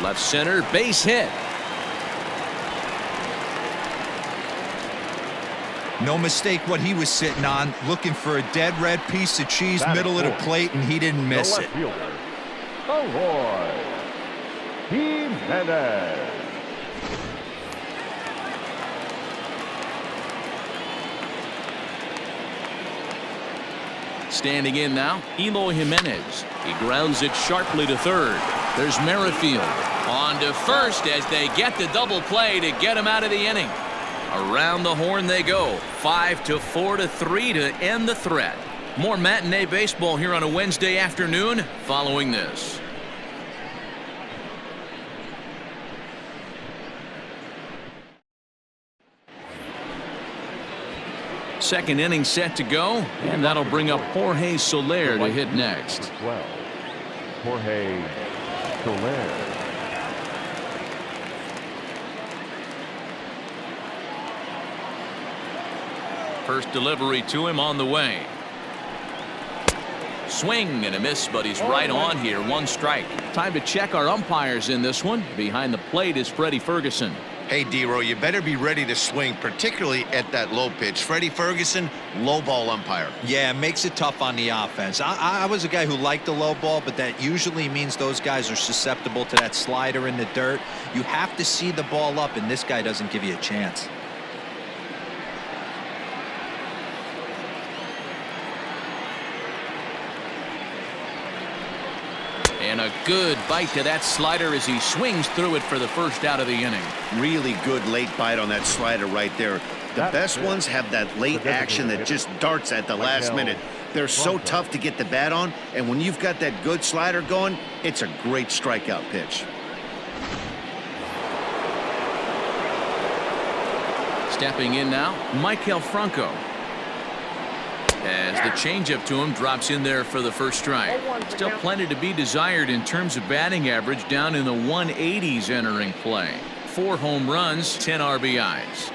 Left center, base hit. No mistake what he was sitting on, looking for a dead red piece of cheese, middle of the plate, and he didn't miss it. Standing in now, Eloy Jimenez. He grounds it sharply to third. There's Merrifield on to first as they get the double play to get him out of the inning. Around the horn they go. 5-4-3 to end the threat. More matinee baseball here on a Wednesday afternoon following this. Second inning set to go, and that'll bring up Jorge Soler to hit next. Jorge Soler. First delivery to him on the way. Swing and a miss, but he's right on here. One strike. Time to check our umpires in this one. Behind the plate is Freddie Ferguson. Hey, D-Row, you better be ready to swing, particularly at that low pitch. Freddie Ferguson, low ball umpire. Yeah, it makes it tough on the offense. I was a guy who liked the low ball, but that usually means those guys are susceptible to that slider in the dirt. You have to see the ball up, and this guy doesn't give you a chance. And a good bite to that slider as he swings through it for the first out of the inning. Really good late bite on that slider right there. The best ones have that late action that just darts at the last minute. They're so tough to get the bat on, and when you've got that good slider going, it's a great strikeout pitch. Stepping in now, Maikel Franco. As the changeup to him drops in there for the first strike. Still plenty to be desired in terms of batting average, down in the 180s entering play. 4 home runs, 10 RBIs.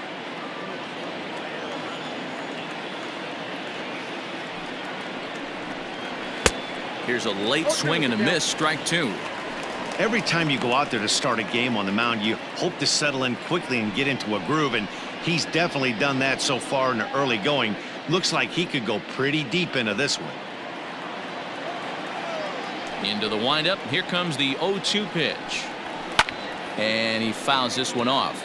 Here's a late swing and a miss, strike 2. Every time you go out there to start a game on the mound, you hope to settle in quickly and get into a groove, and he's definitely done that so far in the early going. Looks like he could go pretty deep into this one. Into the windup. Here comes the 0-2 pitch. And he fouls this one off.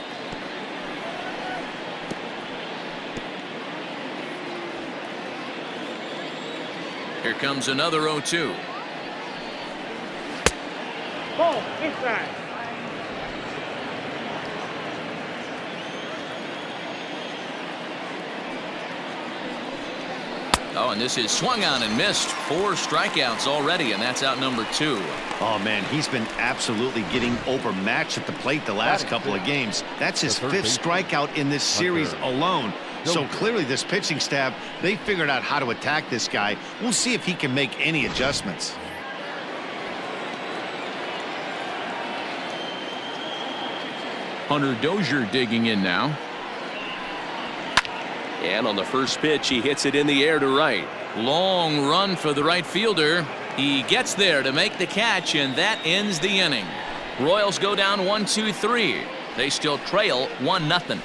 Here comes another 0-2. Ball inside. Oh, and this is swung on and missed. 4 strikeouts already, and that's out number 2. Oh, man, he's been absolutely getting overmatched at the plate the last couple of games. That's his 5th strikeout in this series alone. So clearly this pitching staff, they figured out how to attack this guy. We'll see if he can make any adjustments. Hunter Dozier digging in now. And on the first pitch, he hits it in the air to right. Long run for the right fielder. He gets there to make the catch, and that ends the inning. Royals go down 1-2-3. They still trail 1-0.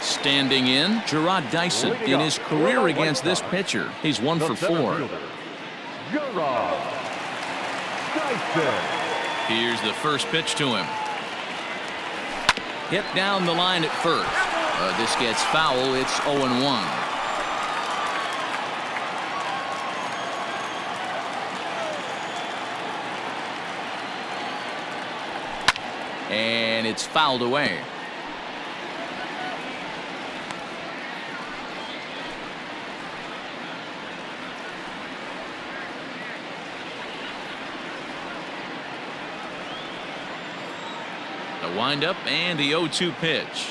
Standing in, Gerard Dyson in his career against this pitcher. He's 1 for 4. Here's the first pitch to him. Hit down the line at first. This gets foul. It's 0-1. And it's fouled away. The windup and the 0-2 pitch.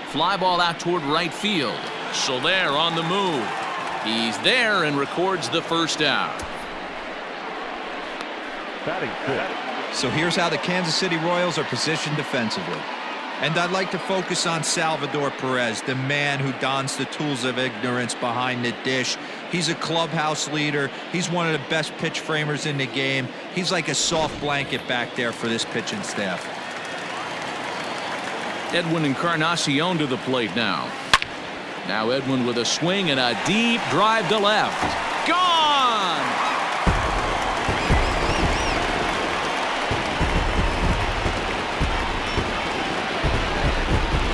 Fly ball out toward right field. Soler on the move. He's there and records the first out. So here's how the Kansas City Royals are positioned defensively. And I'd like to focus on Salvador Perez, the man who dons the tools of ignorance behind the dish. He's a clubhouse leader. He's one of the best pitch framers in the game. He's like a soft blanket back there for this pitching staff. Edwin Encarnacion to the plate now. Now Edwin with a swing and a deep drive to left. Gone!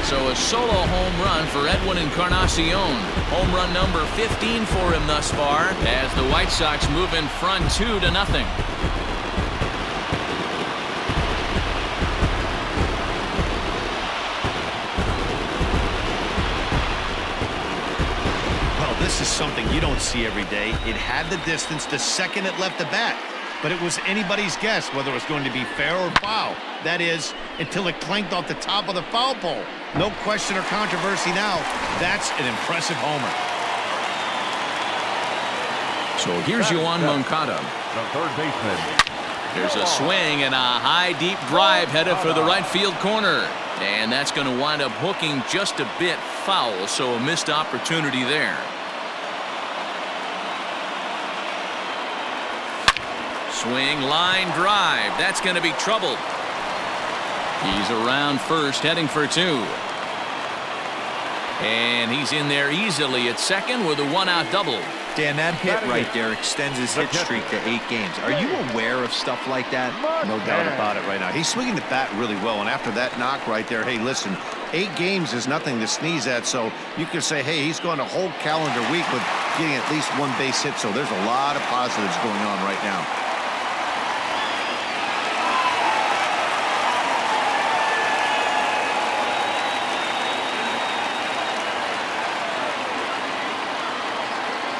So a solo home run for Edwin Encarnacion. Home run number 15 for him thus far as the White Sox move in front 2-0. This is something you don't see every day. It had the distance the second it left the bat, but it was anybody's guess whether it was going to be fair or foul. That is, until it clanked off the top of the foul pole. No question or controversy now. That's an impressive homer. So here's Yoan Moncada. The third baseman. There's a swing and a high deep drive headed for the right field corner. And that's going to wind up hooking just a bit foul, so a missed opportunity there. Swing, line drive. That's going to be troubled. He's around first, heading for 2. And he's in there easily at second with a one-out double. Dan, that hit right there extends his hit streak to 8 games. Are you aware of stuff like that? No doubt about it right now. He's swinging the bat really well, and after that knock right there, hey, listen, 8 games is nothing to sneeze at, so you can say, hey, he's gone a whole calendar week with getting at least 1 base hit, so there's a lot of positives going on right now.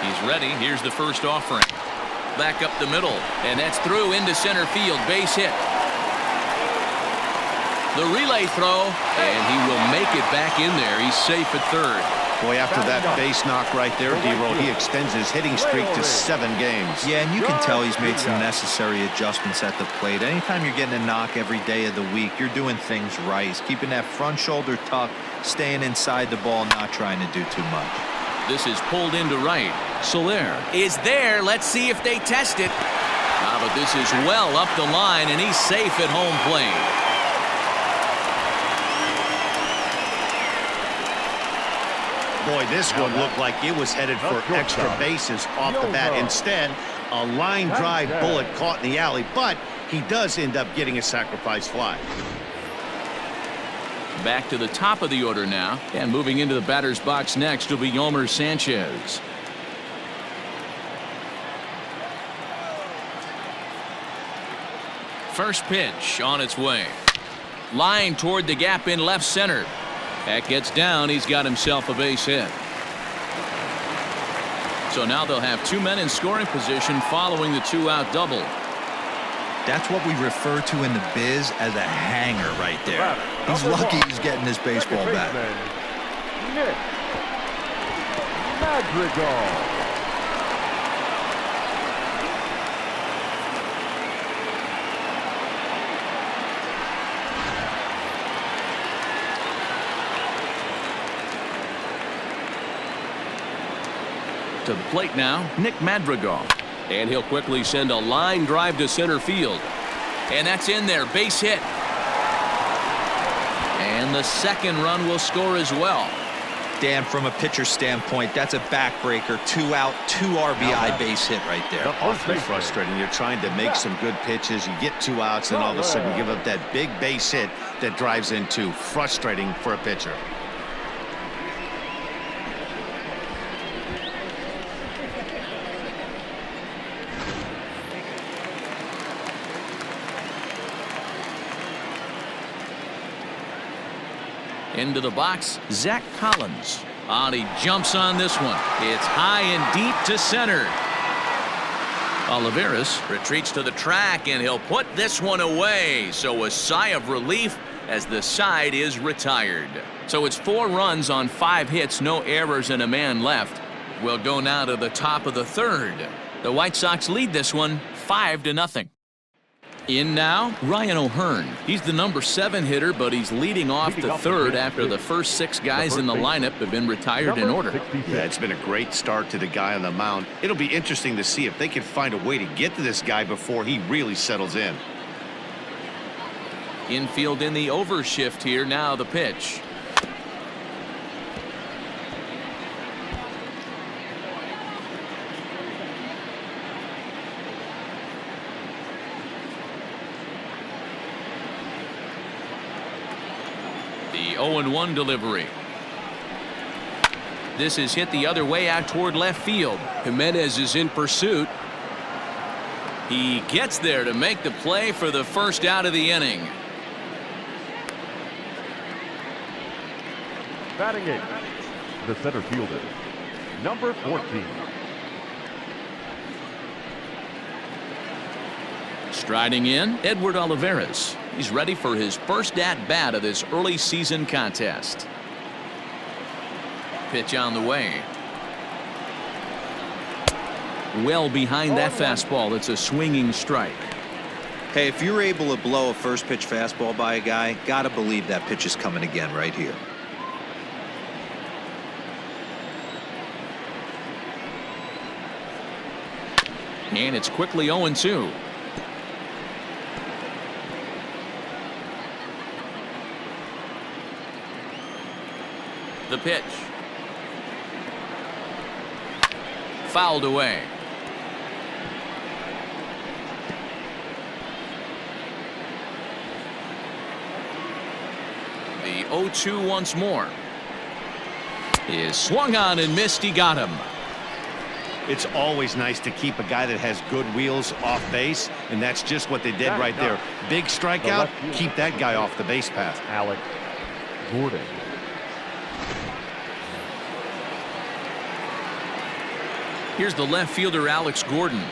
He's ready. Here's the first offering. Back up the middle, and that's through into center field. Base hit. The relay throw, and he will make it back in there. He's safe at third. Boy, after that base knock right there, D-Roll, he extends his hitting streak to 7 games. Yeah, and you can tell he's made some necessary adjustments at the plate. Anytime you're getting a knock every day of the week, you're doing things right. He's keeping that front shoulder tucked, staying inside the ball, not trying to do too much. This is pulled into right. Soler is there. Let's see if they test it. But this is well up the line, and he's safe at home plate. Boy, this one looked like it was headed for extra bases off the bat. Instead, a line drive bullet caught in the alley, but he does end up getting a sacrifice fly. Back to the top of the order now, and moving into the batter's box next will be Yomer Sanchez. First pitch on its way. Line toward the gap in left center. That gets down. He's got himself a base hit. So now they'll have 2 men in scoring position following the 2-out double. That's what we refer to in the biz as a hanger right there. He's lucky he's getting his baseball back. Madrigal. To the plate now, Nick Madrigal. And he'll quickly send a line drive to center field. And that's in there, base hit. And the second run will score as well. Dan, from a pitcher standpoint, that's a backbreaker. 2 out, 2 RBI base hit right there. Awfully frustrating. You're trying to make some good pitches. You get 2 outs, and all of a sudden you give up that big base hit that drives in 2. Frustrating for a pitcher. Into the box, Zach Collins. He jumps on this one. It's high and deep to center. Olivares retreats to the track, and he'll put this one away. So a sigh of relief as the side is retired. So it's 4 runs on 5 hits, no errors, and a man left. We'll go now to the top of the third. The White Sox lead this one 5-0. In now, Ryan O'Hearn. He's the number 7 hitter, but he's leading off the third after the first 6 guys in the lineup have been retired in order. Yeah, it's been a great start to the guy on the mound. It'll be interesting to see if they can find a way to get to this guy before he really settles in. Infield in the overshift here. Now the pitch. The 0-1 delivery. This is hit the other way out toward left field. Jimenez is in pursuit. He gets there to make the play for the first out of the inning. Batting 8, the center fielder, number 14. Striding in, Edward Olivares. He's ready for his first at-bat of this early season contest. Pitch on the way. Well behind that fastball. It's a swinging strike. Hey, if you're able to blow a first pitch fastball by a guy, gotta believe that pitch is coming again right here. And it's quickly 0-2. The pitch. Fouled away. The 0-2 once more. Is swung on and missed. He got him. It's always nice to keep a guy that has good wheels off base, and that's just what they did right there. Big strikeout, keep that guy off the base path. Alex Gordon. Here's the left fielder, Alex Gordon.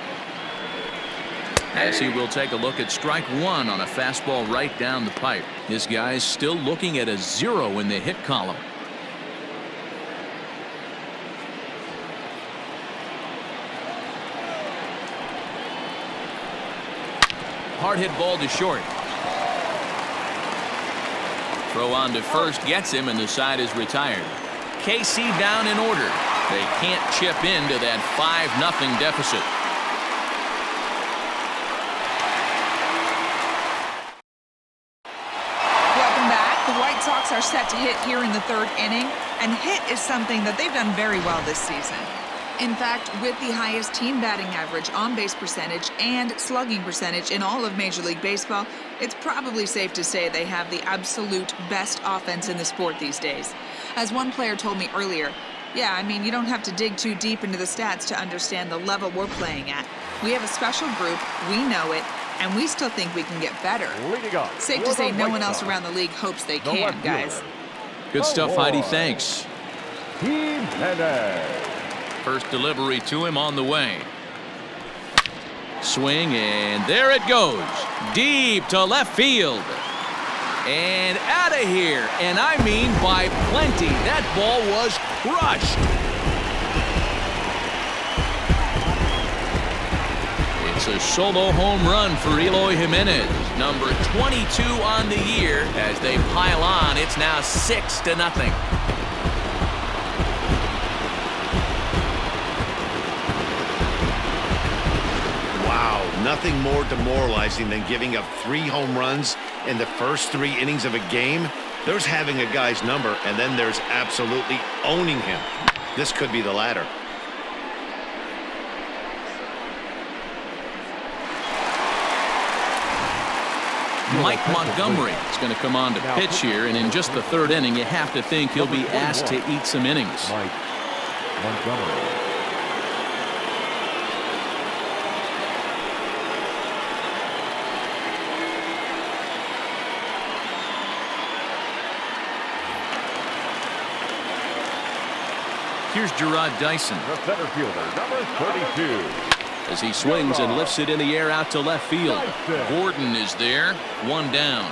As he will take a look at strike 1 on a fastball right down the pipe. This guy's still looking at a 0 in the hit column. Hard hit ball to short. Throw on to first gets him, and the side is retired. KC down in order. They can't chip into that 5-0 deficit. Welcome back. The White Sox are set to hit here in the 3rd inning, and hit is something that they've done very well this season. In fact, with the highest team batting average, on-base percentage, and slugging percentage in all of Major League Baseball, it's probably safe to say they have the absolute best offense in the sport these days. As one player told me earlier, yeah, I mean, you don't have to dig too deep into the stats to understand the level we're playing at. We have a special group, we know it, and we still think we can get better. Safe to say no one else around the league hopes they can, guys. Good stuff, Heidi. Thanks. Team Jimenez. First delivery to him on the way. Swing, and there it goes. Deep to left field. And out of here. And I mean by plenty. That ball was crushed. It's a solo home run for Eloy Jimenez. Number 22 on the year. As they pile on, it's now 6-0. Nothing more demoralizing than giving up 3 home runs in the first 3 innings of a game. There's having a guy's number, and then there's absolutely owning him. This could be the latter. Mike Montgomery is going to come on to pitch here, and in just the 3rd inning, you have to think he'll be asked to eat some innings. Mike Montgomery. Here's Gerard Dyson. The center fielder, number 32. As he swings and lifts it in the air out to left field. Gordon is there. 1 down.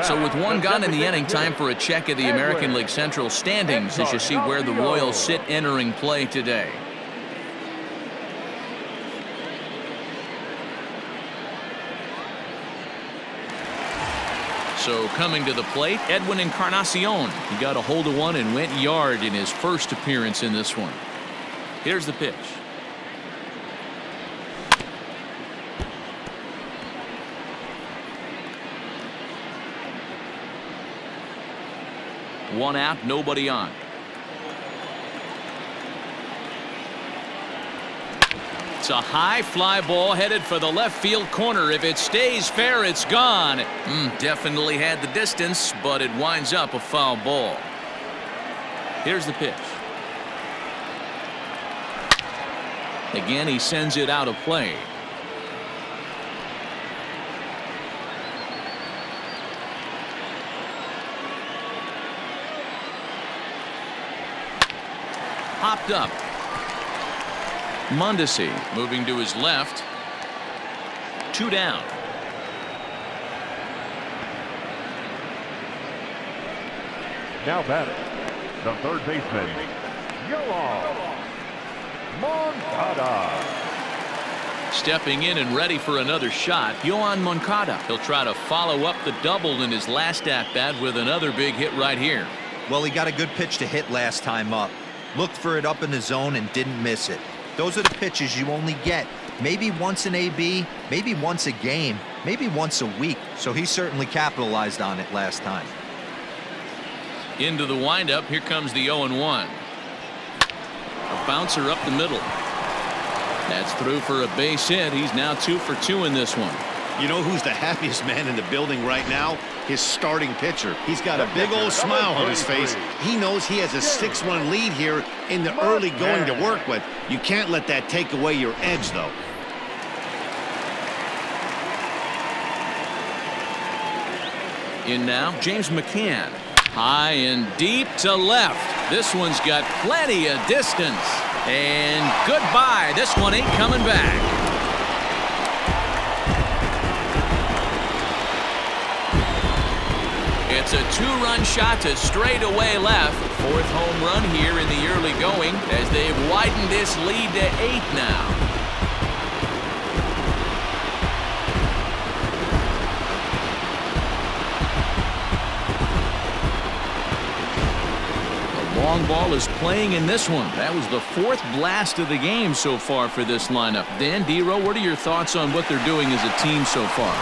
So with 1 gone in the inning, time for a check of the American League Central standings as you see where the Royals sit entering play today. So coming to the plate, Edwin Encarnacion. He got a hold of one and went yard in his first appearance in this one. Here's the pitch. One out, nobody on. It's a high fly ball headed for the left field corner. If it stays fair, it's gone. Definitely had the distance, but it winds up a foul ball. Here's the pitch. Again, he sends it out of play. Popped up. Mondesi moving to his left. 2 down. Now batting, the third baseman, Yoan Moncada. Stepping in and ready for another shot, Yoan Moncada. He'll try to follow up the double in his last at-bat with another big hit right here. Well, he got a good pitch to hit last time up. Looked for it up in the zone and didn't miss it. Those are the pitches you only get maybe once in AB, maybe once a game, maybe once a week. So he certainly capitalized on it last time. Into the windup. Here comes the 0-1. A bouncer up the middle. That's through for a base hit. He's now 2 for 2 in this one. You know who's the happiest man in the building right now? His starting pitcher. He's got a big old smile on his face. He knows he has a 6-1 lead here in the early going to work with. You can't let that take away your edge, though. In now, James McCann. High and deep to left. This one's got plenty of distance. And goodbye. This one ain't coming back. It's a 2-run shot to straightaway left. 4th home run here in the early going as they've widened this lead to 8 now. The long ball is playing in this one. That was the 4th blast of the game so far for this lineup. Dan, D-Row, what are your thoughts on what they're doing as a team so far?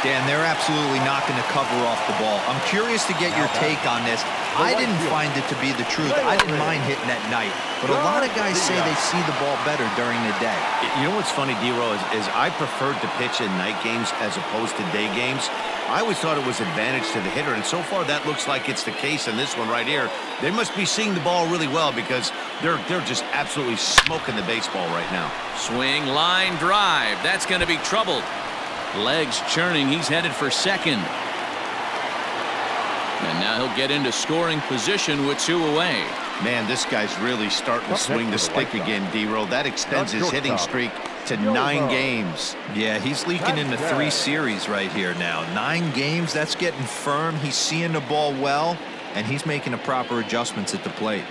Dan, they're absolutely knocking the cover off the ball. I'm curious to get your take on this. I didn't find it to be the truth. I didn't mind hitting at night. But a lot of guys say they see the ball better during the day. You know what's funny, D-Row, is I preferred to pitch in night games as opposed to day games. I always thought it was advantage to the hitter, and so far that looks like it's the case in this one right here. They must be seeing the ball really well because they're just absolutely smoking the baseball right now. Swing, line, drive. That's going to be trouble. Legs churning. He's headed for second. And now he'll get into scoring position with 2 away. Man, this guy's really starting to swing the stick again, D-Row. That extends his hitting streak to 9 games. Yeah, he's leaking into 3 series right here now. 9 games, that's getting firm. He's seeing the ball well, and he's making the proper adjustments at the plate.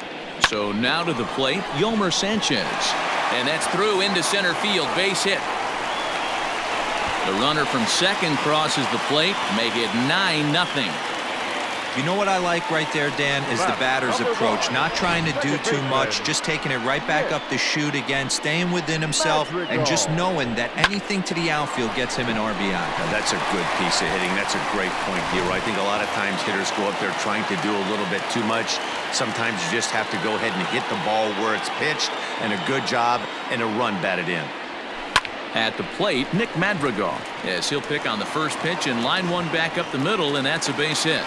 So now to the plate, Yolmer Sanchez. And that's through into center field. Base hit. The runner from second crosses the plate, make it 9-0. You know what I like right there, Dan, is the batter's approach. Not trying to do too much, just taking it right back up the chute again, staying within himself, and just knowing that anything to the outfield gets him an RBI. Now, that's a good piece of hitting. That's a great point, D-Row. I think a lot of times hitters go up there trying to do a little bit too much. Sometimes you just have to go ahead and hit the ball where it's pitched, and a good job, and a run batted in. At the plate, Nick Madrigal. Yes, he'll pick on the first pitch and line one back up the middle, and that's a base hit.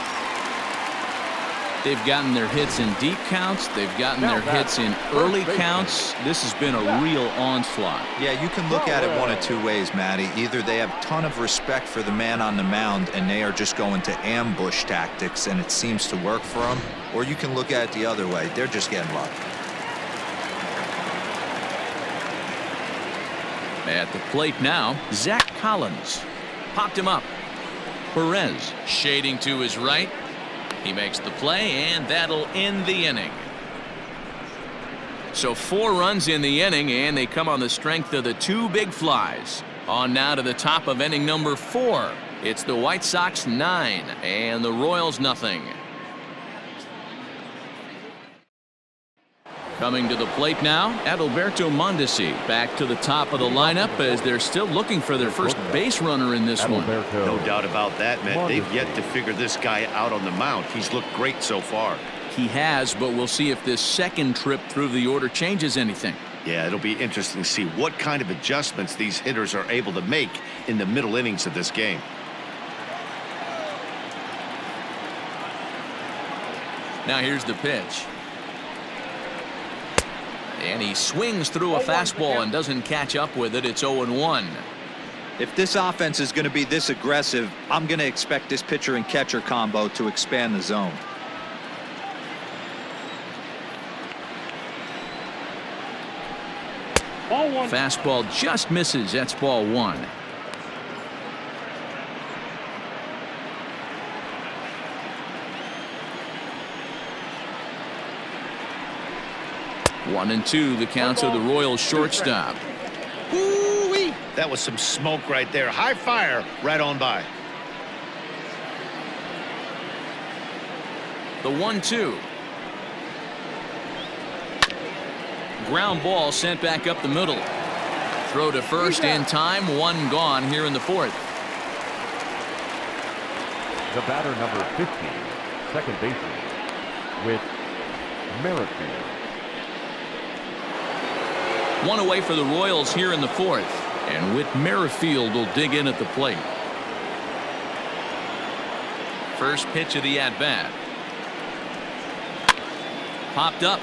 They've gotten their hits in deep counts. They've gotten their hits in early counts. This has been a real onslaught. Yeah, you can look at it one of 2 ways, Matty. Either they have a ton of respect for the man on the mound and they are just going to ambush tactics and it seems to work for them, or you can look at it the other way. They're just getting lucky. At the plate now, Zach Collins. Popped him up. Perez shading to his right. He makes the play, and that'll end the inning. So 4 runs in the inning, and they come on the strength of the 2 big flies. On now to the top of inning number 4. It's the White Sox 9 and the Royals nothing. Coming to the plate now, Adalberto Mondesi back to the top of the lineup as they're still looking for their first base runner in this one. No doubt about that, man. They've yet to figure this guy out on the mound. He's looked great so far. He has, but we'll see if this second trip through the order changes anything. Yeah, it'll be interesting to see what kind of adjustments these hitters are able to make in the middle innings of this game. Now here's the pitch. And he swings through a fastball and doesn't catch up with it. It's 0-1. If this offense is going to be this aggressive, I'm going to expect this pitcher and catcher combo to expand the zone. Ball one. Fastball just misses. That's ball 1. One and two, the counts of the Royals shortstop. Ooh-wee. That was some smoke right there. High fire right on by. The 1-2. Ground ball sent back up the middle. Throw to first in time. One gone here in the fourth. The batter, number 50, second baseman, with Merrifield. One away for the Royals here in the fourth. And Whit Merrifield will dig in at the plate. First pitch of the at-bat. Popped up.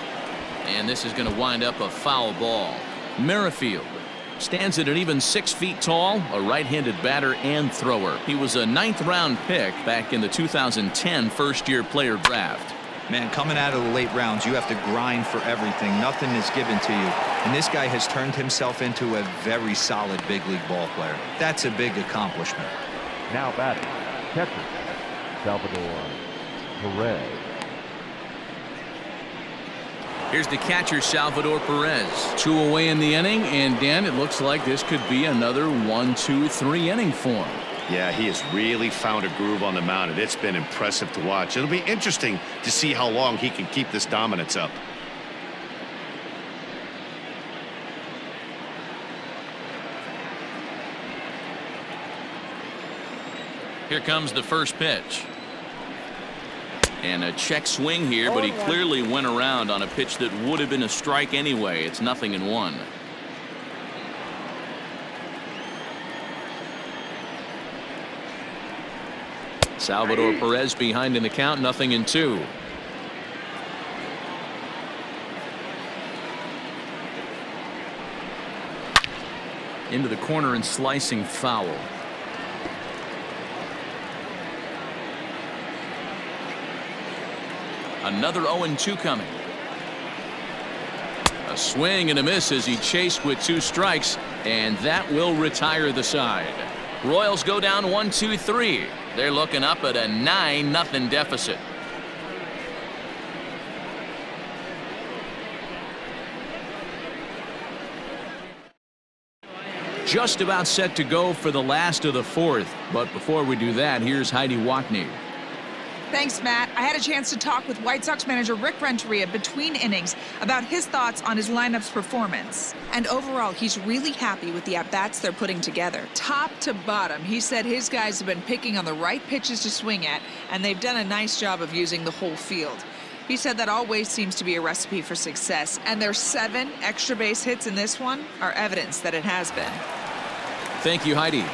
And this is going to wind up a foul ball. Merrifield stands at an even 6 feet tall, a right-handed batter and thrower. He was a 9th-round pick back in the 2010 first-year player draft. Man, coming out of the late rounds, you have to grind for everything. Nothing is given to you. And this guy has turned himself into a very solid big league ball player. That's a big accomplishment. Now batting, catcher, Salvador Perez. Here's the catcher, Salvador Perez. 2 away in the inning, and Dan, it looks like this could be another 1-2-3 inning for him. Yeah, he has really found a groove on the mound, and it's been impressive to watch. It'll be interesting to see how long he can keep this dominance up. Here comes the first pitch. And a check swing here, but he clearly went around on a pitch that would have been a strike anyway. It's 0-1. Salvador Perez behind in the count, 0-2. Into the corner and slicing foul. Another 0-2 coming. A swing and a miss as he chased with 2 strikes, and that will retire the side. Royals go down 1-2-3. They're looking up at a 9-0 deficit. Just about set to go for the last of the fourth, but before we do that, here's Heidi Watney. Thanks, Matt. I had a chance to talk with White Sox manager Rick Renteria between innings about his thoughts on his lineup's performance. And overall, he's really happy with the at-bats they're putting together. Top to bottom, he said his guys have been picking on the right pitches to swing at, and they've done a nice job of using the whole field. He said that always seems to be a recipe for success, and their 7 extra base hits in this one are evidence that it has been. Thank you, Heidi.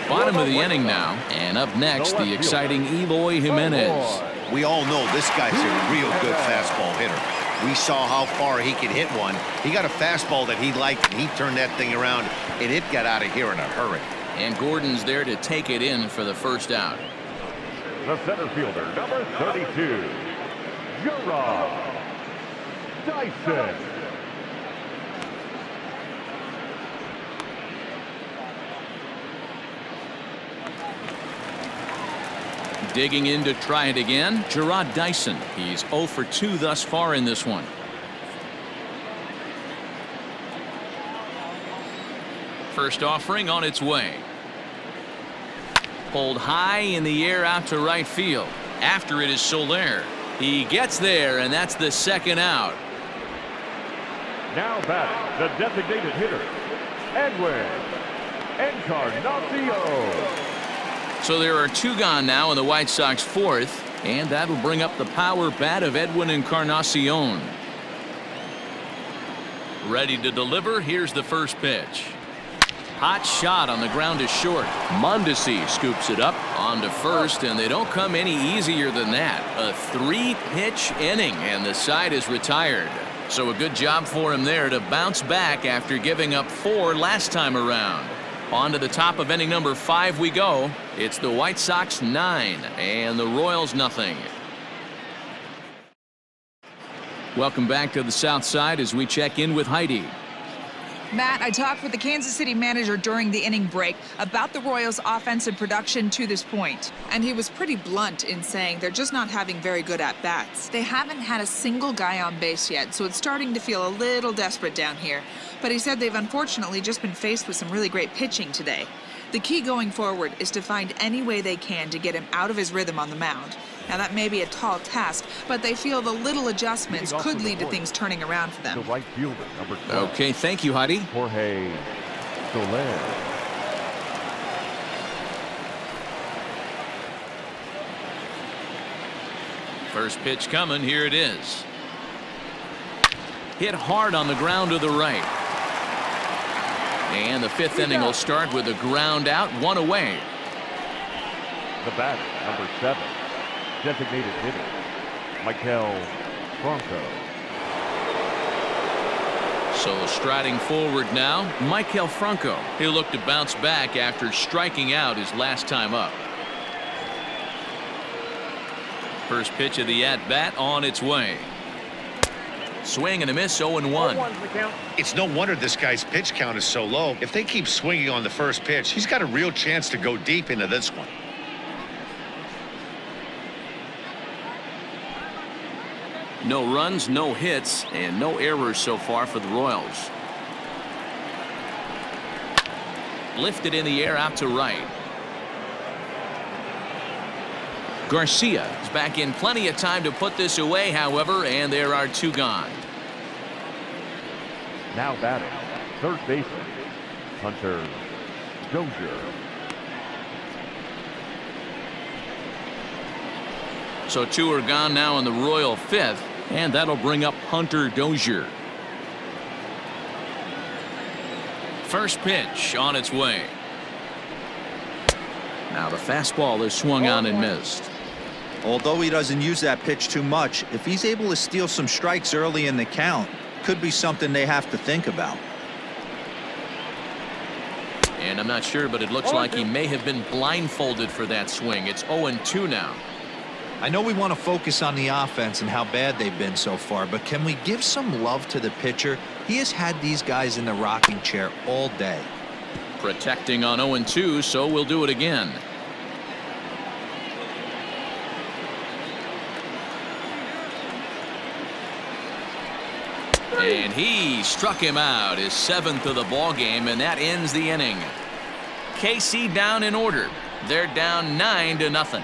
Bottom of the inning now, and up next, the exciting Eloy Jimenez. We all know this guy's a real good fastball hitter. We saw how far he could hit one. He got a fastball that he liked, and he turned that thing around, and it got out of here in a hurry. And Gordon's there to take it in for the first out. The center fielder, number 32, Gerard Dyson. Digging in to try it again, Gerard Dyson. He's 0 for 2 thus far in this one. First offering on its way. Pulled high in the air out to right field. After it is Soler. He gets there, and that's the second out. Now batting, the designated hitter, Edwin Encarnacion. So there are 2 gone now in the White Sox 4th, and that'll bring up the power bat of Edwin Encarnacion. Ready to deliver. Here's the first pitch. Hot shot on the ground to short. Mondesi scoops it up onto first, and they don't come any easier than that. A 3-pitch inning, and the side is retired. So a good job for him there to bounce back after giving up 4 last time around. On to the top of inning number 5 we go. It's the White Sox 9 and the Royals nothing. Welcome back to the South Side as we check in with Heidi. Matt, I talked with the Kansas City manager during the inning break about the Royals' offensive production to this point, and he was pretty blunt in saying they're just not having very good at-bats. They haven't had a single guy on base yet, so it's starting to feel a little desperate down here. But he said they've unfortunately just been faced with some really great pitching today. The key going forward is to find any way they can to get him out of his rhythm on the mound. Now, that may be a tall task, but they feel the little adjustments could lead to things turning around for them. The right fielder, number 12. Okay, thank you, Heidi. Jorge Soler. First pitch coming. Here it is. Hit hard on the ground to the right. And the 5th inning will start with a ground out, 1 away. The batter, number 7. Designated hitter, Michael Franco. So striding forward now, Michael Franco. He'll look to bounce back after striking out his last time up. First pitch of the at-bat on its way. Swing and a miss, 0-1. It's no wonder this guy's pitch count is so low. If they keep swinging on the first pitch, he's got a real chance to go deep into this one. No runs, no hits, and no errors so far for the Royals. Lifted in the air out to right. Garcia is back in plenty of time to put this away, however, and there are 2 gone. Now batting, third baseman, Hunter Dozier. So 2 are gone now in the Royal 5th, and that'll bring up Hunter Dozier. First pitch on its way. Now the fastball is swung on and missed. Although he doesn't use that pitch too much, if he's able to steal some strikes early in the count, could be something they have to think about. And I'm not sure, but it looks like he may have been blindfolded for that swing. It's 0-2 now. I know we want to focus on the offense and how bad they've been so far, but can we give some love to the pitcher? He has had these guys in the rocking chair all day. Protecting on 0-2, so we'll do it again. And he struck him out, his 7th of the ball game, and that ends the inning. KC down in order. They're down 9-0.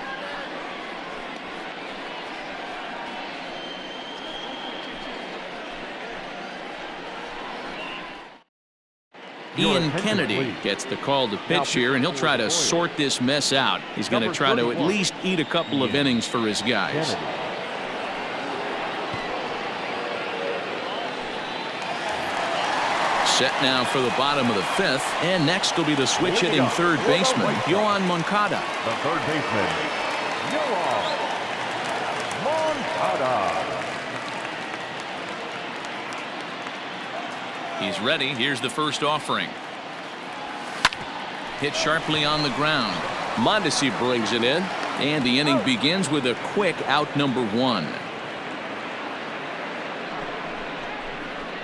Ian Kennedy gets the call to pitch here, and he'll try to sort this mess out. He's going to try to at least eat a couple of innings for his guys. Set now for the bottom of the 5th, and next will be the switch hitting third baseman, Yoan Moncada. The third baseman, Yoan Moncada. He's ready. Here's the first offering. Hit sharply on the ground. Mondesi brings it in, and the inning begins with a quick out number 1.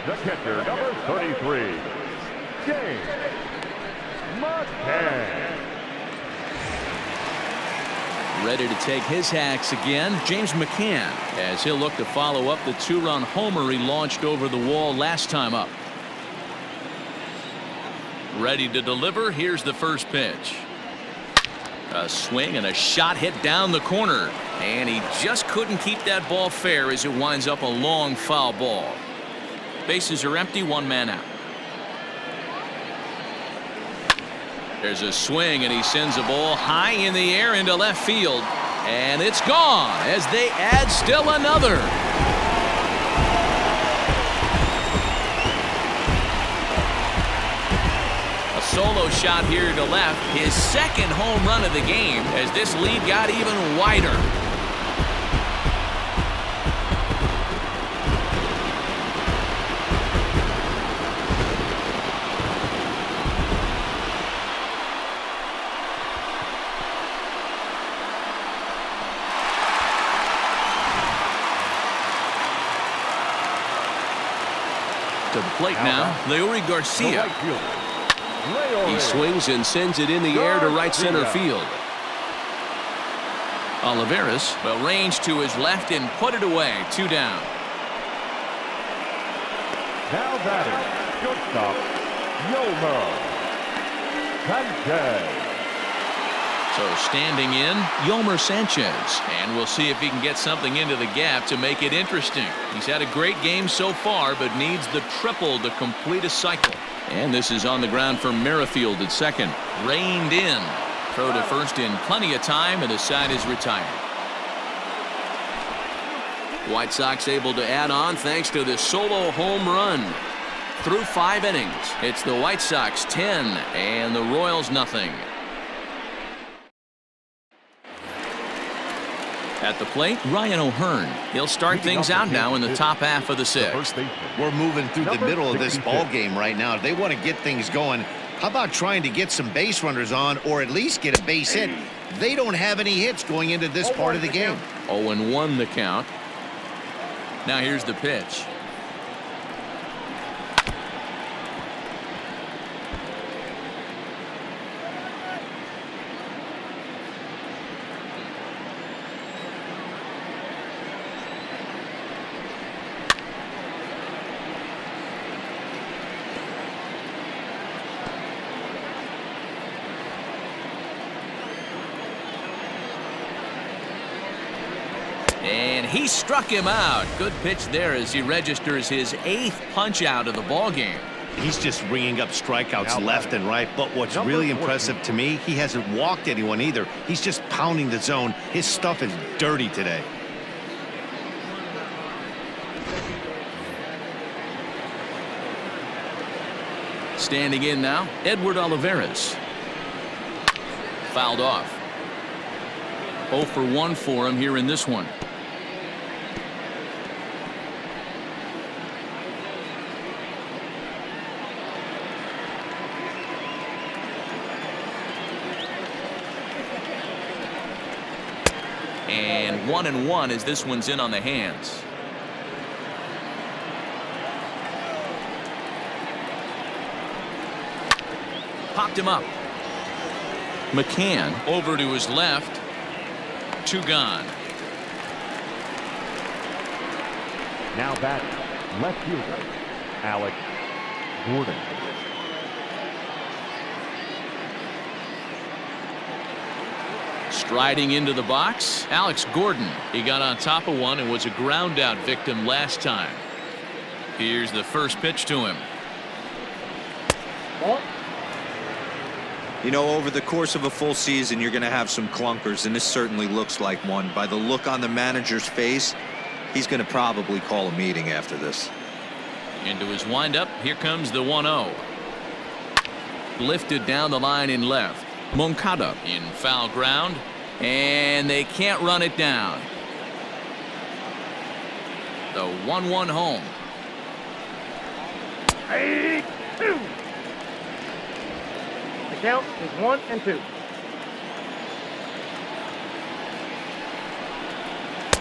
The catcher, number 33, James McCann. Ready to take his hacks again, James McCann, as he'll look to follow up the 2-run homer he launched over the wall last time up. Ready to deliver. Here's the first pitch. A swing and a shot hit down the corner. And he just couldn't keep that ball fair as it winds up a long foul ball. Bases are empty, one man out. There's a swing and he sends a ball high in the air into left field. And it's gone as they add still another. Solo shot here to left, his second home run of the game as this lead got even wider. To the plate now, Leury Garcia. He swings and sends it in the air to right center field. Olivares will range to his left and put it away. 2 down. Now batting, shortstop, Yolmer Sanchez. So standing in, Yolmer Sanchez. And we'll see if he can get something into the gap to make it interesting. He's had a great game so far, but needs the triple to complete a cycle. And this is on the ground for Merrifield at second. Reined in. Throw to first in plenty of time, and the side is retired. White Sox able to add on thanks to the solo home run. Through 5 innings, it's the White Sox 10 and the Royals nothing. At the plate, Ryan O'Hearn. He'll start things out now in the top half of the 6th. We're moving through the middle of this ball game right now. They want to get things going. How about trying to get some base runners on or at least get a base hit? They don't have any hits going into this part of the game. 0-1 the count. Now here's the pitch. And he struck him out. Good pitch there as he registers his 8th punch out of the ball game. He's just ringing up strikeouts left and right. But what's really impressive to me, he hasn't walked anyone either. He's just pounding the zone. His stuff is dirty today. Standing in now, Edward Olivares. Fouled off. 0 for 1 for him here in this one. And 1-1 as this one's in on the hands. Popped him up. McCann over to his left. 2 gone. Now batting, left fielder, Alex Gordon. Striding into the box, Alex Gordon. He got on top of one and was a ground out victim last time. Here's the first pitch to him. You know, over the course of a full season, you're going to have some clunkers, and this certainly looks like one. By the look on the manager's face, he's going to probably call a meeting after this. Into his windup, here comes the 1-0. Lifted down the line in left. Moncada in foul ground, and they can't run it down. The 1-1 home. 8-2. The count is 1-2.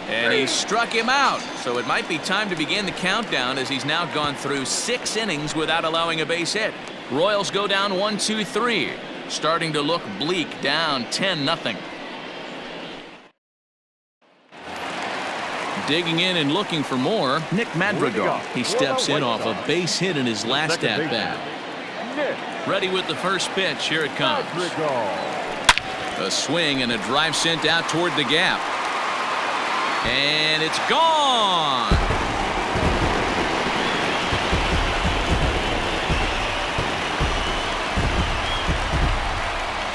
And he struck him out. So it might be time to begin the countdown as he's now gone through 6 innings without allowing a base hit. Royals go down 1-2-3. Starting to look bleak, down 10-0. Digging in and looking for more, Nick Madrigal. He steps in off a base hit in his last at-bat. Ready with the first pitch. Here it comes. A swing and a drive sent out toward the gap. And it's gone.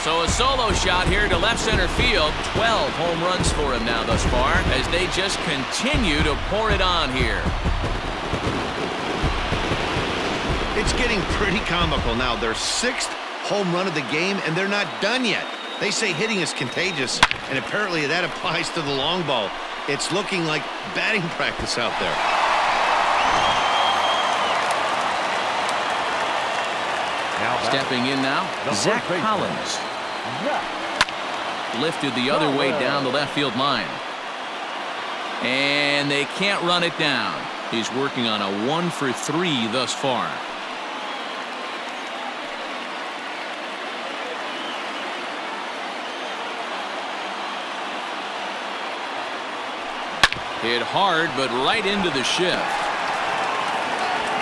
So a solo shot here to left center field. 12 home runs for him now thus far as they just continue to pour it on here. It's getting pretty comical now. Their 6th home run of the game, and they're not done yet. They say hitting is contagious, and apparently that applies to the long ball. It's looking like batting practice out there. Stepping in now, Zach Collins. Lifted the other way down the left field line. And they can't run it down. He's working on a 1-for-3 thus far. Hit hard, but right into the shift.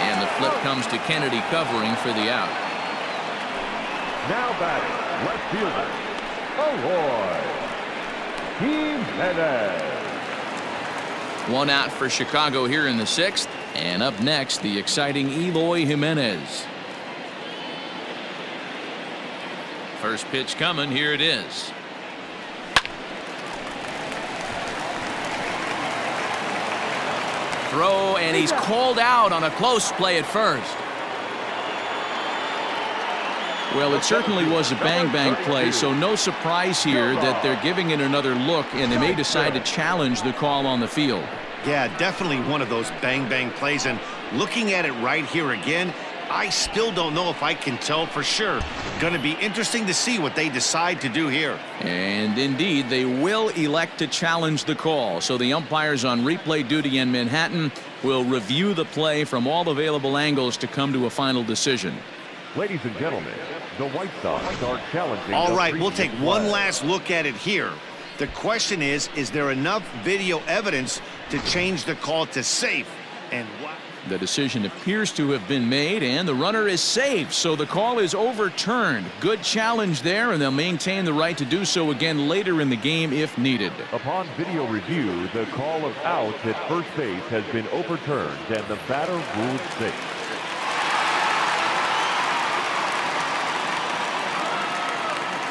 And the flip comes to Kennedy covering for the out. Now batting, left fielder, Jimenez. 1 out for Chicago here in the 6th. And up next, the exciting Eloy Jimenez. First pitch coming. Here it is. Throw, and he's called out on a close play at first. Well, it certainly was a bang-bang play, so no surprise here that they're giving it another look, and they may decide to challenge the call on the field. Yeah, definitely one of those bang-bang plays, and looking at it right here again, I still don't know if I can tell for sure. Going to be interesting to see what they decide to do here. And indeed, they will elect to challenge the call. So the umpires on replay duty in Manhattan will review the play from all available angles to come to a final decision. Ladies and gentlemen, the White Sox are challenging. All right, we'll take one last look at it here. The question is there enough video evidence to change the call to safe? And what? The decision appears to have been made, and the runner is safe, so the call is overturned. Good challenge there, and they'll maintain the right to do so again later in the game if needed. Upon video review, the call of out at first base has been overturned, and the batter ruled safe.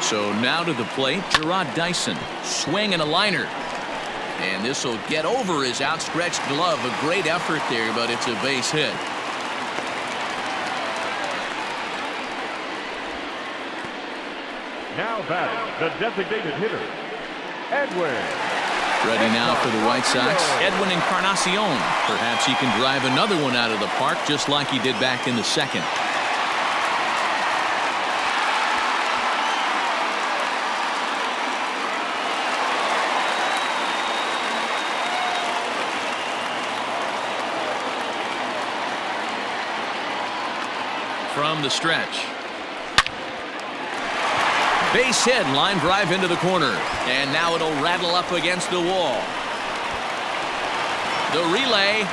So now to the plate, Gerard Dyson. Swing and a liner. And this will get over his outstretched glove. A great effort there, but it's a base hit. Now batting, the designated hitter, Edwin. Ready now for the White Sox, Edwin Encarnacion. Perhaps he can drive another one out of the park just like he did back in the 2nd. From the stretch. Base hit, line drive into the corner. And now it'll rattle up against the wall. The relay.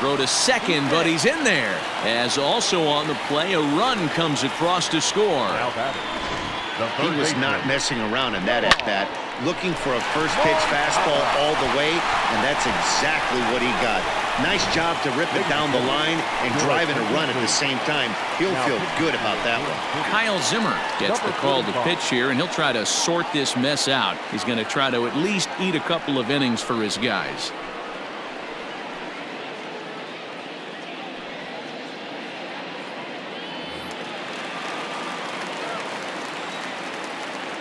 Throw to second, but he's in there. As also on the play, a run comes across to score. He was not messing around in that at-bat. Looking for a first-pitch fastball all the way, and that's exactly what he got. Nice job to rip it down the line and drive in a run at the same time. He'll feel good about that one. Kyle Zimmer gets the call to pitch here, and he'll try to sort this mess out. He's going to try to at least eat a couple of innings for his guys.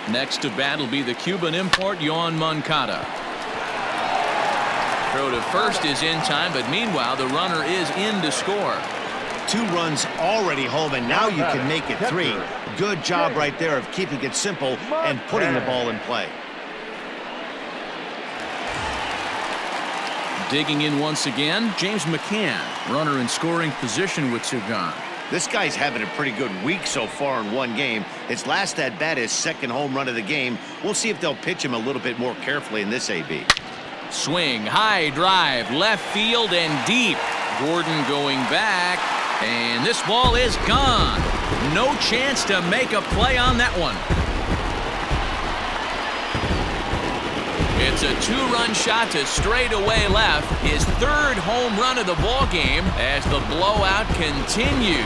Next to bat will be the Cuban import, Yoan Moncada. Throw to first is in time, but meanwhile, the runner is in to score. 2 runs already home, and now you can make it 3. Good job right there of keeping it simple and putting the ball in play. Digging in once again, James McCann, runner in scoring position with 2 gone. This guy's having a pretty good week so far in one game. His last at-bat is 2nd home run of the game. We'll see if they'll pitch him a little bit more carefully in this AB. Swing, high drive, left field and deep. Gordon going back, and this ball is gone. No chance to make a play on that one. It's a two-run shot to straightaway left. His third home run of the ball game as the blowout continues.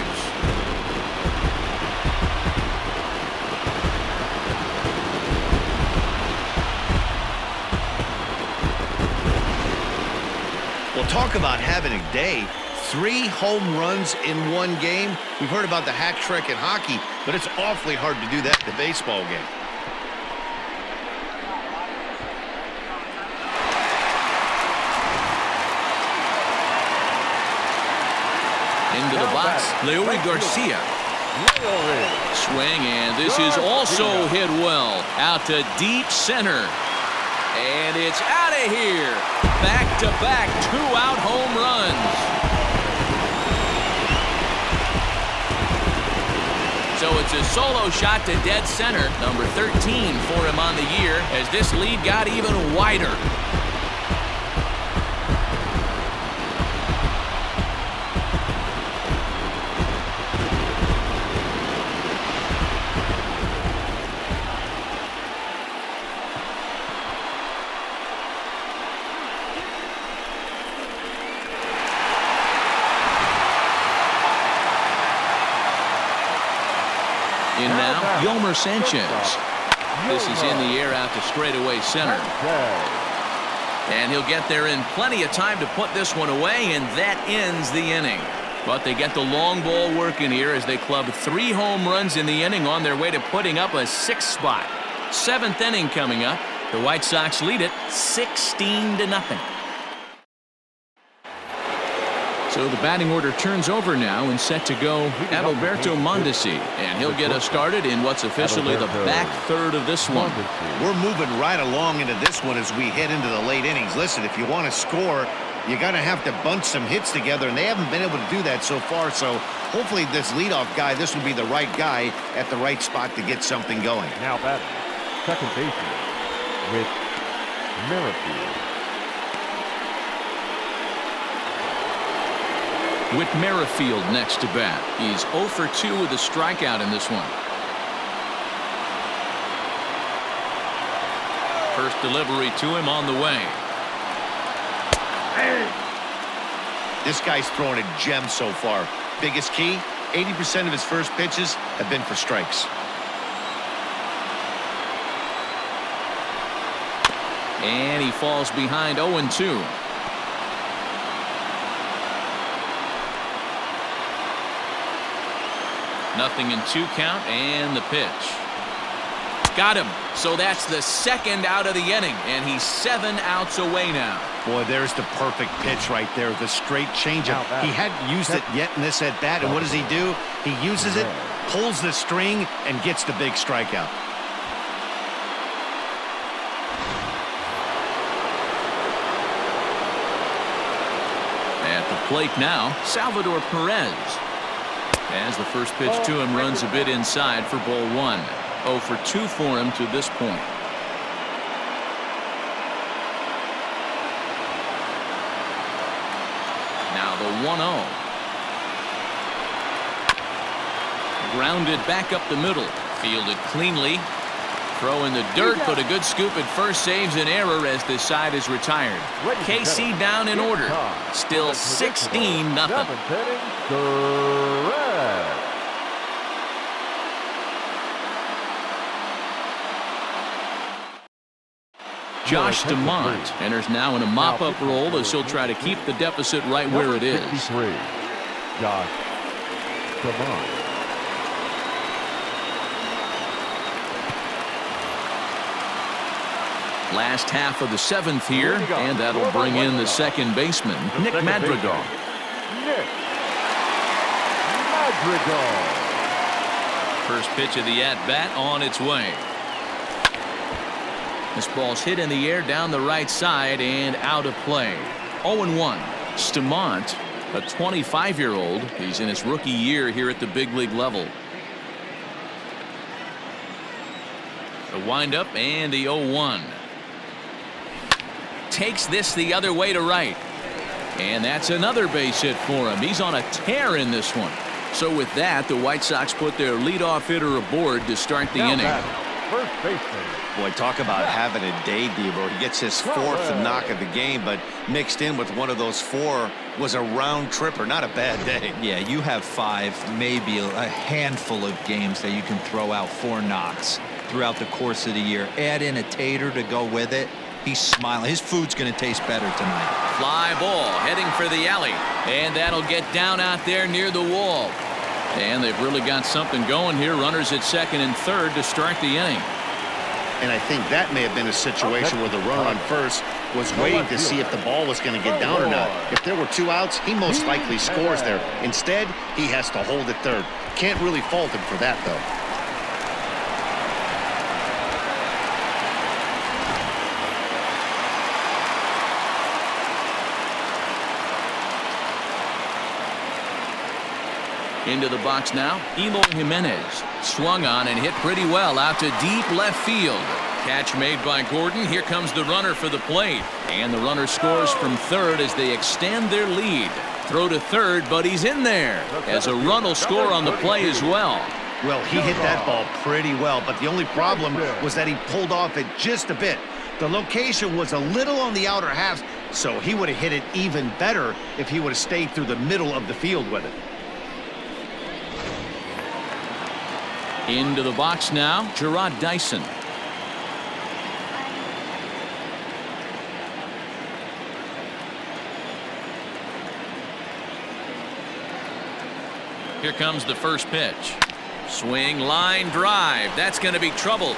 Well, talk about having a day. 3 home runs in one game. We've heard about the hat trick in hockey, but it's awfully hard to do that in a baseball game. Into the box, Leury Garcia. Swing, and this is also hit well. Out to deep center. And it's out of here. Back-to-back 2-out home runs. So it's a solo shot to dead center, number 13 for him on the year, as this lead got even wider. In now, Yomer Sanchez. This is in the air out to straightaway center. And he'll get there in plenty of time to put this one away, and that ends the inning. But they get the long ball working here as they club 3 home runs in the inning on their way to putting up a 6th spot. 7th inning coming up. The White Sox lead it 16-0. So the batting order turns over now and set to go Adalberto Mondesi, and he'll get us started in what's officially the back third of this one. We're moving right along into this one as we head into the late innings. Listen, if you want to score, you're going to have to bunch some hits together, and they haven't been able to do that so far. So hopefully this leadoff guy, this will be the right guy at the right spot to get something going. Now batting, second baseman with Merrifield. With Merrifield next to bat. He's 0 for 2 with a strikeout in this one. First delivery to him on the way. This guy's throwing a gem so far. Biggest key, 80% of his first pitches have been for strikes. And he falls behind 0-2. Nothing in 2 count, and the pitch. Got him. So that's the 2nd out of the inning, and he's 7 outs away now. Boy, there's the perfect pitch right there, the straight changeup. He hadn't used it yet in this at-bat, and what does he do? He uses it, pulls the string, and gets the big strikeout. At the plate now, Salvador Perez. As the first pitch to him runs a bit inside for ball 1. 0 for 2 for him to this point. Now the 1-0. Grounded back up the middle. Fielded cleanly. Throw in the dirt, but a good scoop at first saves an error as this side is retired. KC down in order. Still 16-0. Josh DeMont enters now in a mop-up role as he'll try to keep the deficit right where it is. Josh DeMont. Last half of the 7th here, and that'll bring in the second baseman, Nick Madrigal. Nick Madrigal. First pitch of the at-bat on its way. This ball's hit in the air down the right side and out of play. 0-1. Stamont, a 25-year-old. He's in his rookie year here at the big league level. The windup and the 0-1. Takes this the other way to right. And that's another base hit for him. He's on a tear in this one. So with that, the White Sox put their leadoff hitter aboard to start the inning. first baseman. Boy, talk about having a day, Devo. He gets his fourth knock of the game, but mixed in with one of those four was a round tripper. Not a bad day. Yeah, you have 5, maybe a handful of games that you can throw out 4 knocks throughout the course of the year. Add in a tater to go with it. He's smiling. His food's going to taste better tonight. Fly ball heading for the alley. And that'll get down out there near the wall. And they've really got something going here. Runners at second and third to start the inning. And I think that may have been a situation where the runner on first was waiting to see if the ball was going to get down or not. If there were 2 outs, he most likely scores there. Instead, he has to hold at third. Can't really fault him for that, though. Into the box now, Eloy Jimenez. Swung on and hit pretty well out to deep left field. Catch made by Gordon. Here comes the runner for the plate. And the runner scores from third as they extend their lead. Throw to third, but he's in there as a run will score on the play as well. Well, he hit that ball pretty well, but the only problem was that he pulled off it just a bit. The location was a little on the outer half, so he would have hit it even better if he would have stayed through the middle of the field with it. Into the box now, Gerard Dyson. Here comes the first pitch. Swing, line, drive. That's going to be trouble.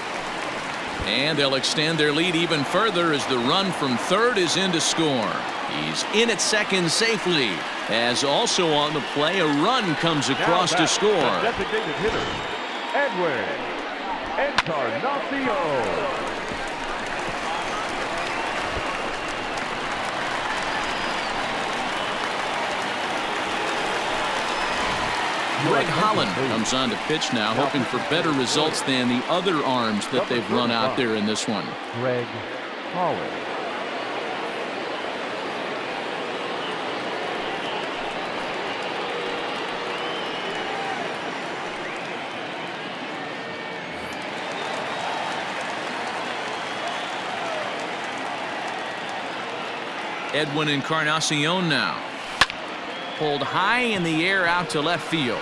And they'll extend their lead even further as the run from third is in to score. He's in at second safely. As also on the play, a run comes across to score. Designated hitter, Edwin Encarnacion. Greg Holland comes on to pitch now, hoping for better results than the other arms that they've run out there in this one. Greg Holland. Edwin Encarnacion now. Pulled high in the air out to left field.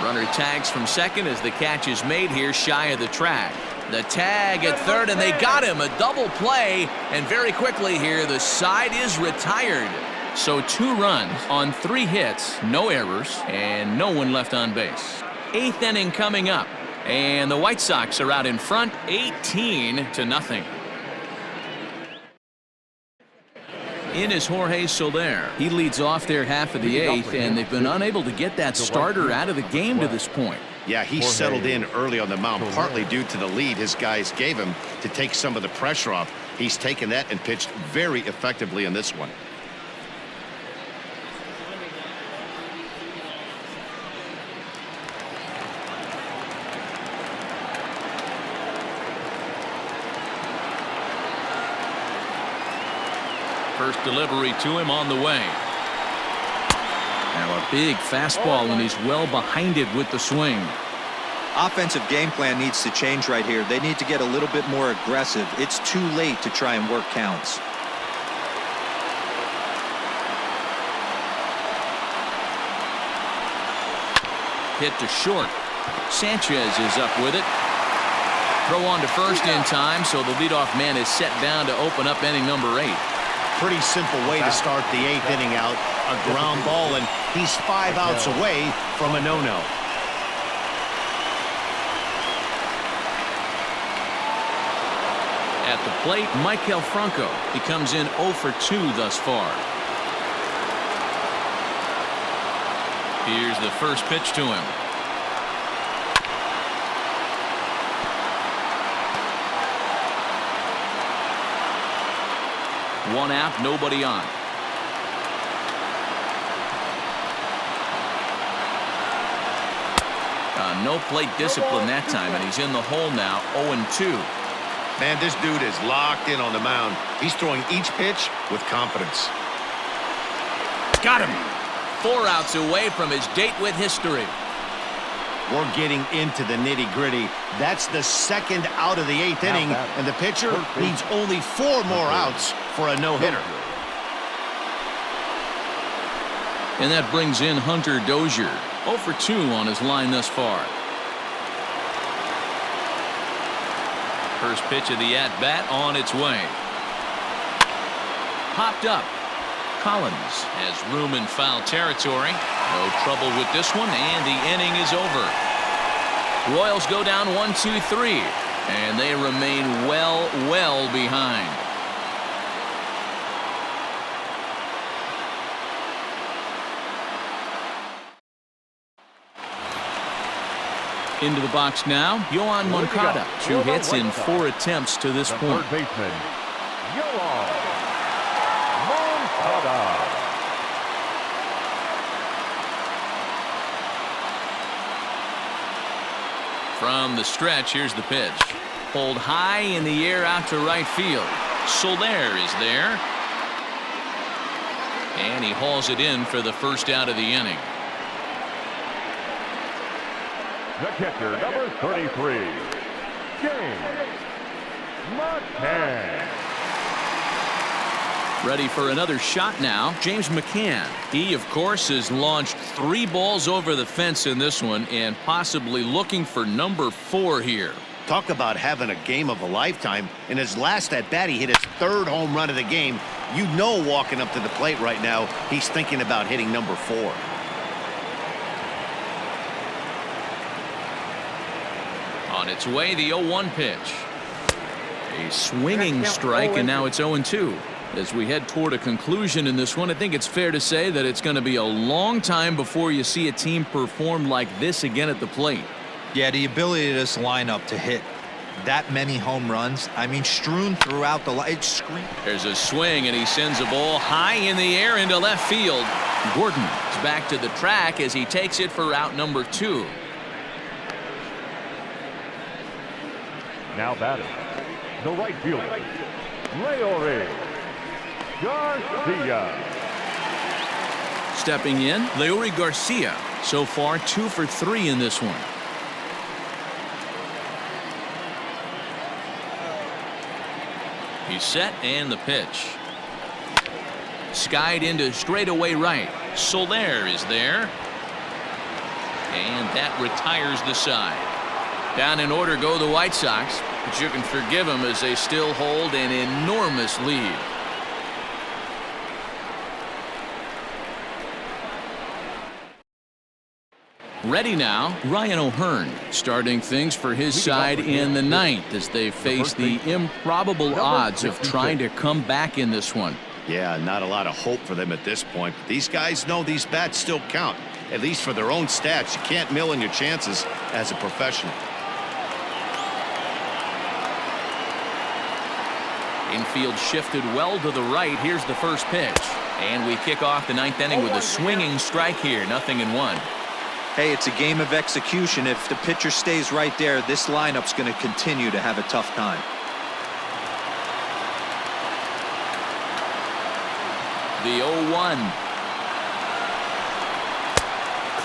Runner tags from second as the catch is made here shy of the track. The tag at third, and they got him. A double play, and very quickly here the side is retired. So 2 runs on 3 hits, no errors, and no one left on base. 8th inning coming up, and the White Sox are out in front 18-0. In is Jorge Soler. He leads off their half of the 8th, and they've been unable to get that starter out of the game to this point. Yeah, he settled in early on the mound, partly due to the lead his guys gave him to take some of the pressure off. He's taken that and pitched very effectively in this one. First delivery to him on the way. Now a big fastball, and he's well behind it with the swing. Offensive game plan needs to change right here. They need to get a little bit more aggressive. It's too late to try and work counts. Hit to short. Sanchez is up with it. Throw on to first in time, so the leadoff man is set down to open up inning number 8. Pretty simple way to start the 8th inning out. A ground ball, and he's 5 outs away from a no-no. At the plate, Michael Franco. He comes in 0 for 2 thus far. Here's the first pitch to him. One out, nobody on. No plate discipline that time, and he's in the hole now, 0-2. Man, this dude is locked in on the mound. He's throwing each pitch with confidence. Got him. 4 outs away from his date with history. We're getting into the nitty-gritty. That's the second out of the 8th inning, and the pitcher needs only 4 more outs for a no-hitter. And that brings in Hunter Dozier. 0 for 2 on his line thus far. First pitch of the at-bat on its way. Popped up. Collins has room in foul territory. No trouble with this one, and the inning is over. Royals go down 1-2-3, and they remain well behind. Into the box now, Yoan Moncada. 2 hits in 4 attempts to this point. Third baseman, Yoan Moncada. From the stretch, here's the pitch. Pulled high in the air out to right field. Soler is there. And he hauls it in for the first out of the inning. The catcher, number 33, James McCann. Ready for another shot now, James McCann. He, of course, has launched 3 balls over the fence in this one and possibly looking for number 4 here. Talk about having a game of a lifetime. In his last at-bat, he hit his 3rd home run of the game. You know, walking up to the plate right now, he's thinking about hitting number 4. On its way, the 0-1 pitch. A swinging strike, and now it's 0-2. As we head toward a conclusion in this one, I think it's fair to say that it's going to be a long time before you see a team perform like this again at the plate. Yeah, the ability of this lineup to hit that many home runs, I mean, strewn throughout the line. There's a swing, and he sends a ball high in the air into left field. Gordon is back to the track as he takes it for out number 2. Now batting, the right fielder, Leori Garcia. Stepping in, Leori Garcia. So far, 2 for 3 in this one. He's set, and the pitch. Skied into straightaway right. Soler is there. And that retires the side. Down in order go the White Sox, but you can forgive them as they still hold an enormous lead. Ready now, Ryan O'Hearn starting things for his side in the 9th as they face the improbable odds of trying to come back in this one. Yeah, not a lot of hope for them at this point. But these guys know these bats still count, at least for their own stats. You can't mill in your chances as a professional. Infield shifted well to the right. Here's the first pitch. And we kick off the 9th inning with a swinging strike here. 0-1. Hey, it's a game of execution. If the pitcher stays right there, this lineup's going to continue to have a tough time. The 0-1.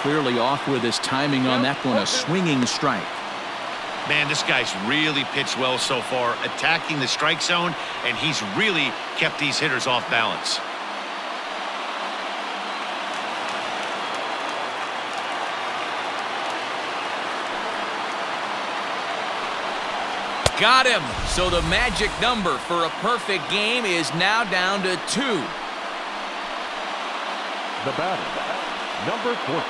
Clearly off with his timing on that one. A swinging strike. Man, this guy's really pitched well so far, attacking the strike zone, and he's really kept these hitters off balance. Got him. So the magic number for a perfect game is now down to 2. The batter, number 14.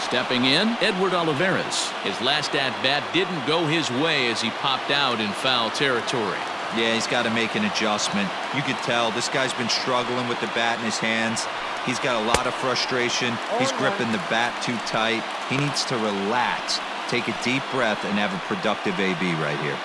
Stepping in, Edward Olivares. His last at-bat didn't go his way as he popped out in foul territory. Yeah, he's got to make an adjustment. You could tell this guy's been struggling with the bat in his hands. He's got a lot of frustration. He's gripping the bat too tight. He needs to relax, take a deep breath, and have a productive AB right here.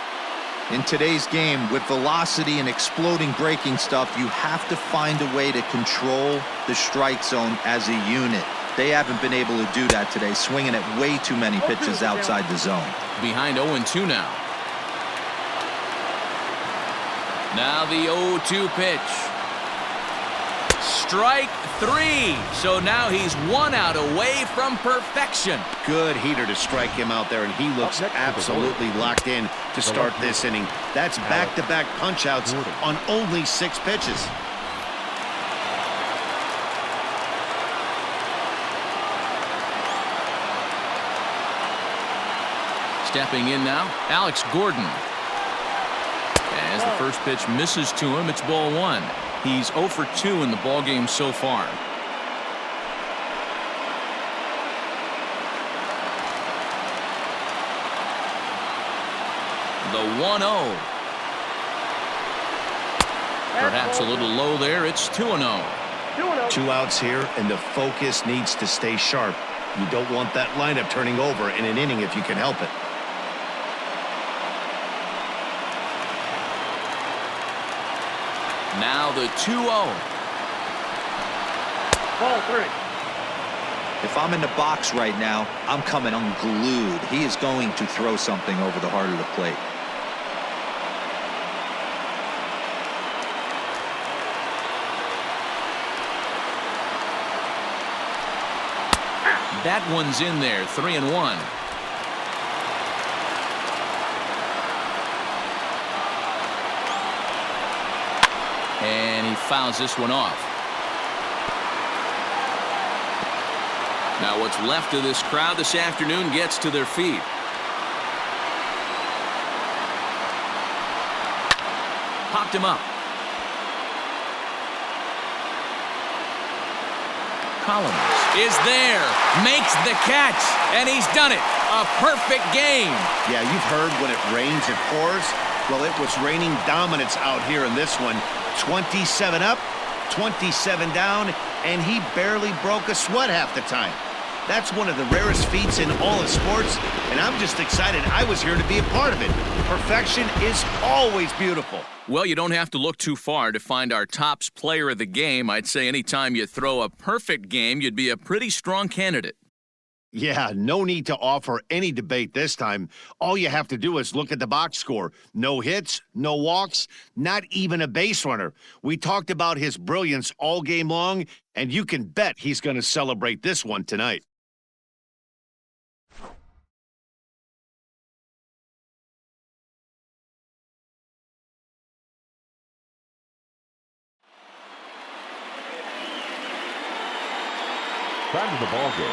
In today's game, with velocity and exploding breaking stuff, you have to find a way to control the strike zone as a unit. They haven't been able to do that today, swinging at way too many pitches outside the zone. Behind 0-2 now. Now the 0-2 pitch. Strike 3. So now he's 1 out away from perfection. Good heater to strike him out there, and he looks absolutely locked in to start this inning. That's back-to-back punch-outs on only 6 pitches. Stepping in now, Alex Gordon. As the first pitch misses to him, it's ball 1. He's 0 for 2 in the ballgame so far. The 1-0. Perhaps a little low there. It's 2-0. 2 outs here, and the focus needs to stay sharp. You don't want that lineup turning over in an inning if you can help it. Now the 2-0. Ball 3. If I'm in the box right now, I'm coming unglued. He is going to throw something over the heart of the plate. That one's in there, 3-1. And he fouls this one off. Now what's left of this crowd this afternoon gets to their feet. Popped him up. Collins is there, makes the catch, and he's done it. A perfect game. Yeah, you've heard when it rains, it pours. Well, it was raining dominance out here in this one. 27 up, 27 down, and he barely broke a sweat half the time. That's one of the rarest feats in all of sports, and I'm just excited I was here to be a part of it. Perfection is always beautiful. Well, you don't have to look too far to find our tops player of the game. I'd say anytime you throw a perfect game, you'd be a pretty strong candidate. Yeah, no need to offer any debate this time. All you have to do is look at the box score. No hits, no walks, not even a base runner. We talked about his brilliance all game long, and you can bet he's going to celebrate this one tonight. Time of the ball game.